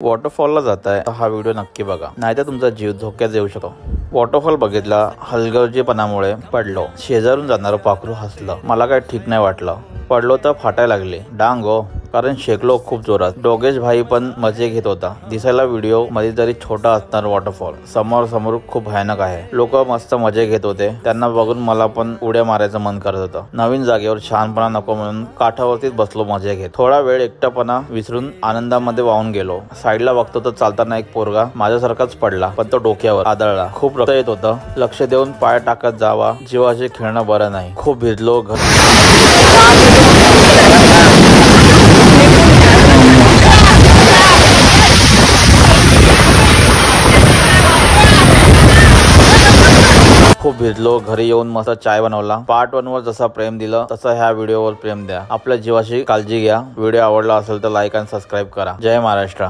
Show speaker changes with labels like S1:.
S1: वॉटरफॉलला जाताय हा व्हिडिओ नक्की बघा, नाहीतर तुमचा जीव धोक्यात येऊ शकतो। वॉटरफॉल बघितला, हलगर्जीपणामुळे पडलो। शेजारून जाणारं पाखरू हसलं। मला काय ठीक नाही वाटलं। पडलो तर फाटायला लागले डांग हो, कारण शेकलो खूप जोरात। डोगेश भाई पण मजे घेत होता। दिसायला व्हिडिओ मध्ये जरी छोटा असणार वॉटरफॉल समोर खूप भयानक आहे। लोक मस्त मजे घेत होते, त्यांना बघून मला पण उड्या मारायचं मन करत होतं। नवीन जागेवर शहाणपणा नको म्हणून काठावरतीच बसलो मजे घेत। थोडा वेळ एकटापणा विसरून आनंदामध्ये वाहून गेलो। साईडला बघतो तर चालताना एक पोरगा माझ्यासारखाच पडला, पण तो डोक्यावर आदळला। खूप रक्त येत होतं। लक्ष देऊन पाय टाकत जावा, जीवाशी खेळणं बरं नाही। खूप भिजलो। खूप भिजलो। घरी येऊन मस्त चाय बनवला। पार्ट 1 वर जसा प्रेम दिलं तसं ह्या व्हिडिओवर प्रेम द्या। आपल्या जीवाची काळजी घ्या। व्हिडिओ आवडला असेल तर लाईक आणि सबस्क्राईब करा। जय महाराष्ट्र।